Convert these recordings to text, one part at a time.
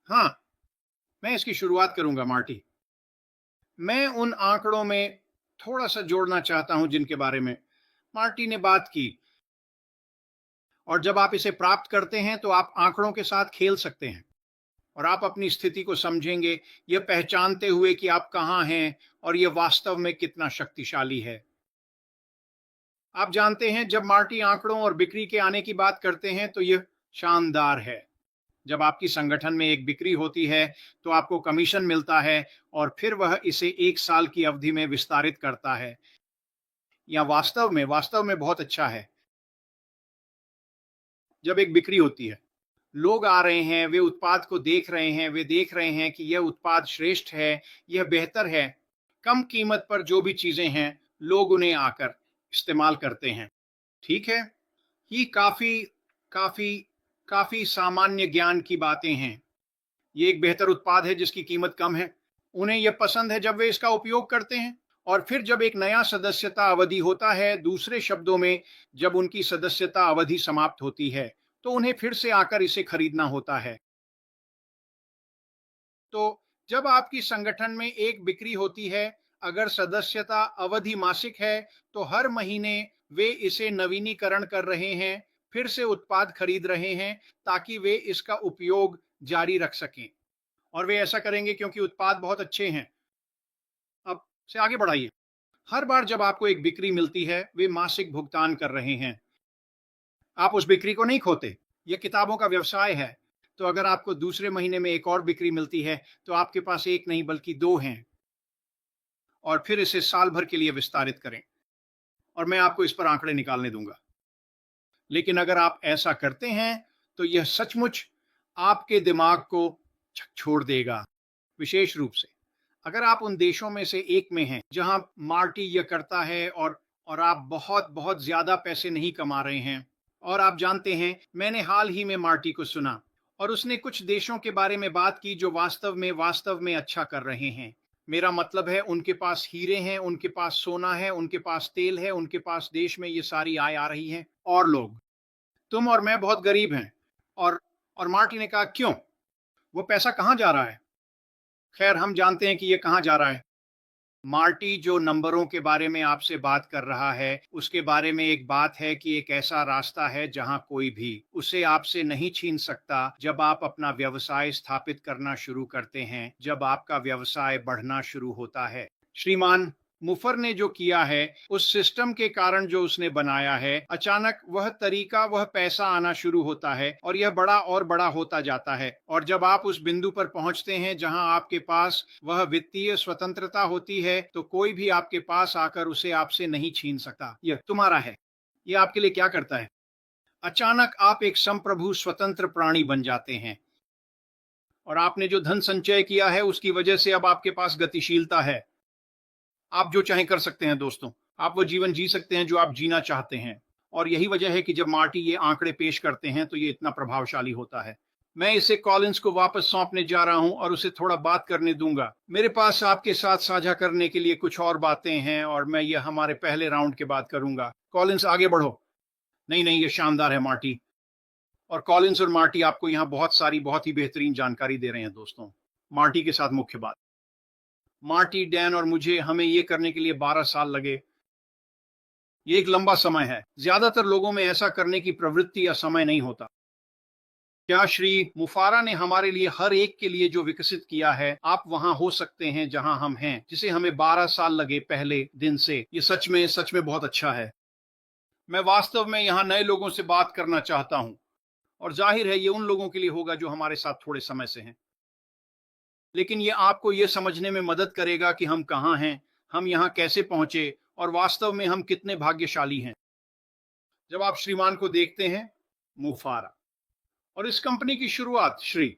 हाँ, मैं इसकी शुरुआत करूंगा मार्टी। मैं उन आंकड़ों में थोड़ा सा जोड़ना चाहता हूं जिनके बारे में मार्टी ने बात की। और जब आप इसे प्राप्त करते हैं तो आप आंकड़ों के साथ खेल सकते हैं और आप अपनी स्थिति को समझेंगे, यह पहचानते हुए कि आप कहाँ हैं और यह वास्तव में कितना शक्तिशाली है। आप जानते हैं, जब मार्टी आंकड़ों और बिक्री के आने की बात करते हैं तो यह शानदार है। जब आपकी संगठन में एक बिक्री होती है तो आपको कमीशन मिलता है और फिर वह इसे 1 साल की अवधि में विस्तारित करता है। या वास्तव में बहुत अच्छा है। जब एक बिक्री होती है, लोग आ रहे हैं, वे उत्पाद को देख रहे हैं, वे देख रहे हैं कि यह उत्पाद श्रेष्ठ है, यह बेहतर है। कम कीमत पर जो भी चीजें हैं, लोग उन्हें आकर इस्तेमाल करते हैं। ठीक है, ये काफी काफी काफी सामान्य ज्ञान की बातें हैं। ये एक बेहतर उत्पाद है जिसकी कीमत कम है। उन्हें यह पसंद है जब वे इसका उपयोग करते हैं। और फिर जब एक नया सदस्यता अवधि होता है, दूसरे शब्दों में जब उनकी सदस्यता अवधि समाप्त होती है, तो उन्हें फिर से आकर इसे खरीदना होता है। तो जब आपकी संगठन में एक बिक्री होती है, अगर सदस्यता अवधि मासिक है, तो हर महीने वे इसे नवीनीकरण कर रहे हैं, फिर से उत्पाद खरीद रहे हैं, ताकि वे इसका उपयोग जारी रख सकें। और वे ऐसा करेंगे क्योंकि उत्पाद बहुत अच्छे हैं। अब से आगे बढ़ाइए। हर बार जब आपको एक बिक्री मिलती है, वे मासिक भुगतान कर रहे हैं। आप उस बिक्री को नहीं खोते। यह किताबों का व्यवसाय है। तो अगर आपको दूसरे महीने में एक और बिक्री मिलती है, तो आपके पास एक नहीं बल्कि दो हैं। और फिर इसे साल भर के लिए विस्तारित करें। और मैं आपको इस पर आंकड़े निकालने दूंगा। लेकिन अगर आप ऐसा करते हैं, तो यह सचमुच आपके दिमाग को छोड़ देगा। विशेष रूप से अगर आप उन देशों में से एक में हैं जहां मार्टी यह करता है, और आप बहुत बहुत ज्यादा पैसे नहीं कमा रहे हैं। और आप जानते हैं, मैंने हाल ही में मार्टी को सुना और उसने कुछ देशों के बारे में बात की जो वास्तव में अच्छा कर रहे हैं। मेरा मतलब है, उनके पास हीरे हैं, उनके पास सोना है, उनके पास तेल है, उनके पास देश में ये सारी आय आ रही है। और लोग, तुम और मैं बहुत गरीब हैं। और मार्टी ने कहा, क्यों? वो पैसा कहाँ जा रहा है? खैर, हम जानते हैं कि ये कहाँ जा रहा है। मार्टी जो नंबरों के बारे में आपसे बात कर रहा है, उसके बारे में एक बात है कि एक ऐसा रास्ता है जहां कोई भी उसे आपसे नहीं छीन सकता। जब आप अपना व्यवसाय स्थापित करना शुरू करते हैं, जब आपका व्यवसाय बढ़ना शुरू होता है। श्रीमान मुफर ने जो किया है, उस सिस्टम के कारण जो उसने बनाया है, अचानक वह तरीका, वह पैसा आना शुरू होता है और यह बड़ा और बड़ा होता जाता है। और जब आप उस बिंदु पर पहुंचते हैं जहां आपके पास वह वित्तीय स्वतंत्रता होती है, तो कोई भी आपके पास आकर उसे आपसे नहीं छीन सकता। यह तुम्हारा है। यह आपके लिए क्या करता है? अचानक आप एक संप्रभु स्वतंत्र प्राणी बन जाते हैं। और आपने जो धन संचय किया है, उसकी वजह से अब आपके पास गतिशीलता है। आप जो चाहें कर सकते हैं दोस्तों। आप वो जीवन जी सकते हैं जो आप जीना चाहते हैं। और यही वजह है कि जब मार्टी ये आंकड़े पेश करते हैं, तो ये इतना प्रभावशाली होता है। मैं इसे कॉलिंस को वापस सौंपने जा रहा हूं और उसे थोड़ा बात करने दूंगा। मेरे पास आपके साथ साझा करने के लिए कुछ और बातें हैं, और मैं ये हमारे पहले राउंड के बाद करूंगा। कॉलिंस, आगे बढ़ो। नहीं नहीं, ये शानदार है मार्टी। और कॉलिंस और मार्टी आपको यहाँ बहुत ही बेहतरीन जानकारी दे रहे हैं दोस्तों। मार्टी के साथ मुख्य बात। मार्टी, डैन और मुझे, हमें ये करने के लिए 12 साल लगे। ये एक लंबा समय है। ज्यादातर लोगों में ऐसा करने की प्रवृत्ति या समय नहीं होता। क्या श्री मुफारा ने हमारे लिए, हर एक के लिए जो विकसित किया है, आप वहां हो सकते हैं जहां हम हैं, जिसे हमें 12 साल लगे पहले दिन से। ये सच में बहुत अच्छा है। मैं वास्तव में यहाँ नए लोगों से बात करना चाहता हूँ। और जाहिर है, ये उन लोगों के लिए होगा जो हमारे साथ थोड़े समय से हैं। लेकिन ये आपको ये समझने में मदद करेगा कि हम कहाँ हैं, हम यहाँ कैसे पहुंचे, और वास्तव में हम कितने भाग्यशाली हैं। जब आप श्रीमान को देखते हैं, मुफारा, और इस कंपनी की शुरुआत श्री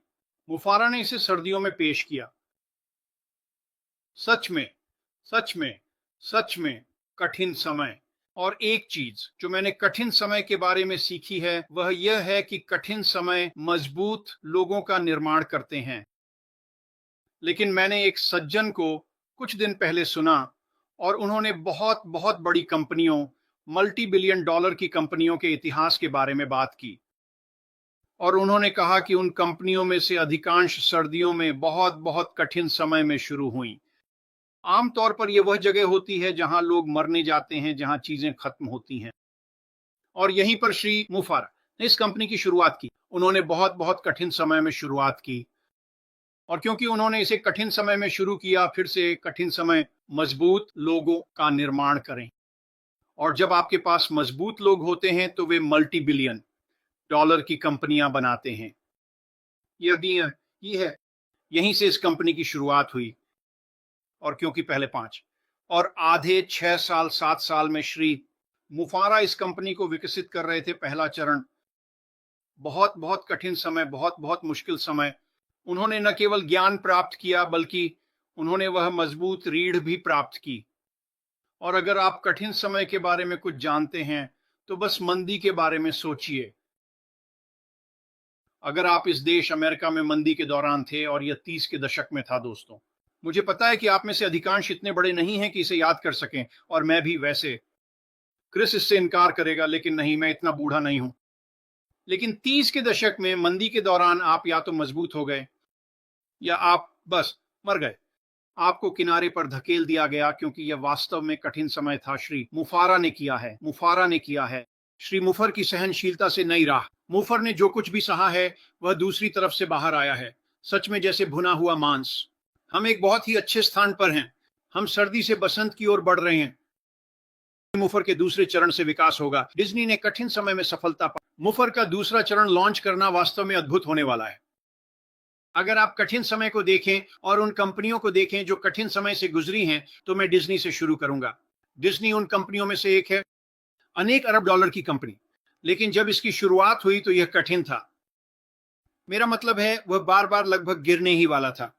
मुफारा ने इसे सर्दियों में पेश किया। सच में, सच में, सच में कठिन समय। और एक चीज जो मैंने कठिन समय के बारे में सीखी है, वह यह है कि कठिन समय मजबूत लोगों का निर्माण करते हैं। लेकिन मैंने एक सज्जन को कुछ दिन पहले सुना, और उन्होंने बहुत बहुत बड़ी कंपनियों, मल्टी बिलियन डॉलर की कंपनियों के इतिहास के बारे में बात की। और उन्होंने कहा कि उन कंपनियों में से अधिकांश सर्दियों में बहुत बहुत कठिन समय में शुरू हुई। आमतौर पर यह वह जगह होती है जहां लोग मरने जाते हैं, जहां चीजें खत्म होती हैं। और यहीं पर श्री मुफारा ने इस कंपनी की शुरुआत की। उन्होंने बहुत बहुत कठिन समय में शुरुआत की, और क्योंकि उन्होंने इसे कठिन समय में शुरू किया, फिर से कठिन समय मजबूत लोगों का निर्माण करें। और जब आपके पास मजबूत लोग होते हैं तो वे मल्टी बिलियन डॉलर की कंपनियां बनाते हैं। यदि ये है, यहीं से इस कंपनी की शुरुआत हुई। और क्योंकि पहले 5 और आधे 6 साल 7 साल में श्री मुफारा इस कंपनी को विकसित कर रहे थे। पहला चरण बहुत बहुत कठिन समय, बहुत बहुत मुश्किल समय। उन्होंने न केवल ज्ञान प्राप्त किया, बल्कि उन्होंने वह मजबूत रीढ़ भी प्राप्त की। और अगर आप कठिन समय के बारे में कुछ जानते हैं तो बस मंदी के बारे में सोचिए। अगर आप इस देश अमेरिका में मंदी के दौरान थे, और यह 30 के दशक में था दोस्तों। मुझे पता है कि आप में से अधिकांश इतने बड़े नहीं हैं कि इसे याद कर सकें, और मैं भी। वैसे क्रिस इससे इनकार करेगा, लेकिन नहीं, मैं इतना बूढ़ा नहीं हूं। लेकिन 30 के दशक में मंदी के दौरान आप या तो मजबूत हो गए या आप बस मर गए। आपको किनारे पर धकेल दिया गया, क्योंकि यह वास्तव में कठिन समय था। श्री मुफारा ने किया है, मुफारा ने किया है। श्री मुफर की सहनशीलता से नई राह। मुफर ने जो कुछ भी सहा है वह दूसरी तरफ से बाहर आया है, सच में जैसे भुना हुआ मांस। हम एक बहुत ही अच्छे स्थान पर हैं। हम सर्दी से बसंत की ओर बढ़ रहे हैं। मुफर के दूसरे चरण से विकास होगा। डिज्नी ने कठिन समय में सफलता पाई। मुफर का दूसरा चरण लॉन्च करना वास्तव में अद्भुत होने वाला है। अगर आप कठिन समय को देखें और उन कंपनियों को देखें जो कठिन समय से गुजरी हैं, तो मैं डिज्नी से शुरू करूंगा। डिज्नी उन कंपनियों में से एक है, अनेक अरब डॉलर की कंपनी। लेकिन जब इसकी शुरुआत हुई तो यह कठिन था। मेरा मतलब है, वह बार बार लगभग गिरने ही वाला था।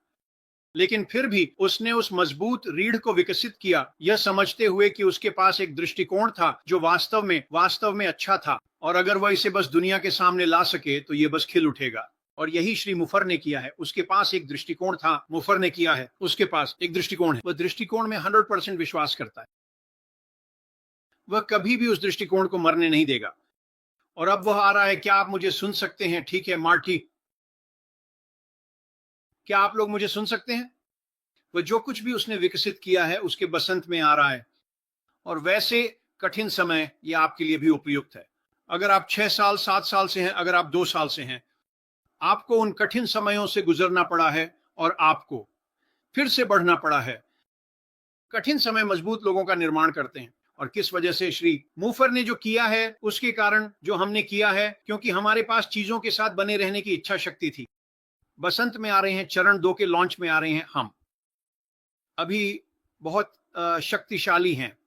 लेकिन फिर भी उसने उस मजबूत रीढ़ को विकसित किया, यह समझते हुए कि उसके पास एक दृष्टिकोण था जो वास्तव में अच्छा था। और अगर वह इसे बस दुनिया के सामने ला सके तो यह बस खिल उठेगा। और यही श्री मुफर ने किया है। उसके पास एक दृष्टिकोण था, मुफर ने किया है। उसके पास एक दृष्टिकोण है, वह दृष्टिकोण में 100% विश्वास करता है। वह कभी भी उस दृष्टिकोण को मरने नहीं देगा। और अब वह आ रहा है। क्या आप मुझे सुन सकते हैं? ठीक है मार्टी, क्या आप लोग मुझे सुन सकते हैं? वह जो कुछ भी उसने विकसित किया है उसके बसंत में आ रहा है। और वैसे कठिन समय ये आपके लिए भी उपयुक्त है। अगर आप 6 साल 7 साल से हैं, अगर आप 2 साल से हैं, आपको उन कठिन समयों से गुजरना पड़ा है और आपको फिर से बढ़ना पड़ा है। कठिन समय मजबूत लोगों का निर्माण करते हैं। और किस वजह से? श्री मूफर ने जो किया है उसके कारण जो हमने किया है, क्योंकि हमारे पास चीजों के साथ बने रहने की इच्छा शक्ति थी। बसंत में आ रहे हैं, चरण 2 के लॉन्च में आ रहे हैं। हम अभी बहुत शक्तिशाली हैं।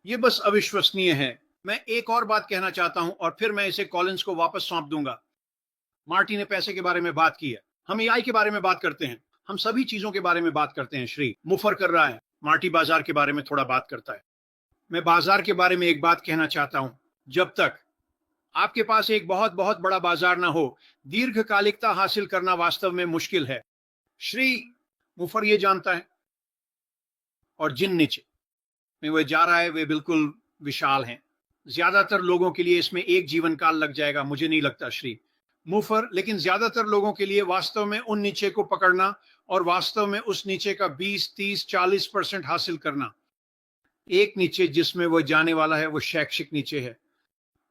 ये बस अविश्वसनीय है। मैं एक और बात कहना चाहता हूं और फिर मैं इसे कॉलिंस को वापस सौंप दूंगा। मार्टी ने पैसे के बारे में बात की है, हम एआई के बारे में बात करते हैं, हम सभी चीजों के बारे में बात करते हैं। श्री मुफर कर रहा है, मार्टी बाजार के बारे में थोड़ा बात करता है। मैं बाजार के बारे में एक बात कहना चाहता हूं। जब तक आपके पास एक बहुत बहुत बड़ा बाजार ना हो, दीर्घकालिकता हासिल करना वास्तव में मुश्किल है। श्री मुफर ये जानता है। और जिन नीचे में वह जा रहा है वे बिल्कुल विशाल हैं। ज्यादातर लोगों के लिए इसमें एक जीवन काल लग जाएगा, मुझे नहीं लगता श्री मुफर। लेकिन ज्यादातर लोगों के लिए वास्तव में उन नीचे को पकड़ना और वास्तव में उस नीचे का 20 30 40% हासिल करना। एक नीचे जिसमें वह जाने वाला है वो शैक्षिक नीचे है।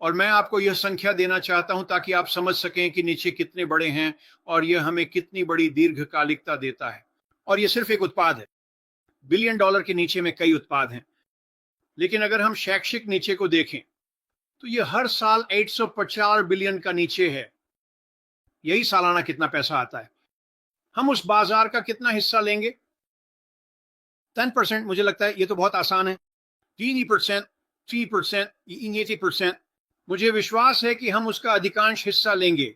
और मैं आपको यह संख्या देना चाहता हूं ताकि आप समझ सकें कि नीचे कितने बड़े हैं और यह हमें कितनी बड़ी दीर्घकालिकता देता है। और यह सिर्फ एक उत्पाद है। बिलियन डॉलर के नीचे में कई उत्पाद हैं। लेकिन अगर हम शैक्षिक नीचे को देखें तो यह हर साल 850 बिलियन का नीचे है। यही सालाना कितना पैसा आता है। हम उस बाजार का कितना हिस्सा लेंगे? 10%। मुझे लगता है ये तो बहुत आसान है। 3%, 3%, 80%। मुझे विश्वास है कि हम उसका अधिकांश हिस्सा लेंगे।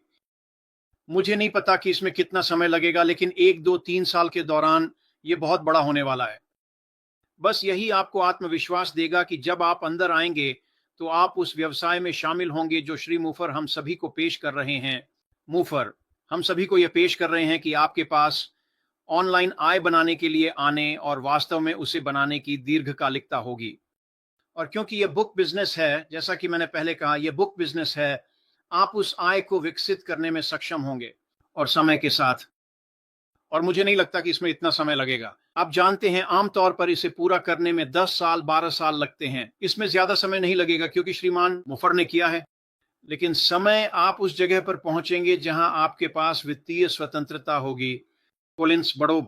मुझे नहीं पता कि इसमें कितना समय लगेगा, लेकिन 1 2 3 साल के दौरान ये बहुत बड़ा होने वाला है। बस यही आपको आत्मविश्वास देगा कि जब आप अंदर आएंगे तो आप उस व्यवसाय में शामिल होंगे जो श्री मुफर हम सभी को पेश कर रहे हैं। मुफर हम सभी को यह पेश कर रहे हैं कि आपके पास ऑनलाइन आय बनाने के लिए आने और वास्तव में उसे बनाने की दीर्घकालिकता होगी। और क्योंकि यह बुक बिजनेस है, जैसा कि मैंने पहले कहा, यह बुक बिजनेस है, आप उस आय को विकसित करने में सक्षम होंगे और समय के साथ। और मुझे नहीं लगता कि इसमें इतना समय लगेगा। आप जानते हैं आमतौर पर इसे पूरा करने में 10 साल 12 साल लगते हैं। इसमें ज्यादा समय नहीं लगेगा क्योंकि श्रीमान मुफर ने किया है। लेकिन समय आप उस जगह पर पहुंचेंगे जहां आपके पास वित्तीय स्वतंत्रता होगी। कोलिंस, बड़ो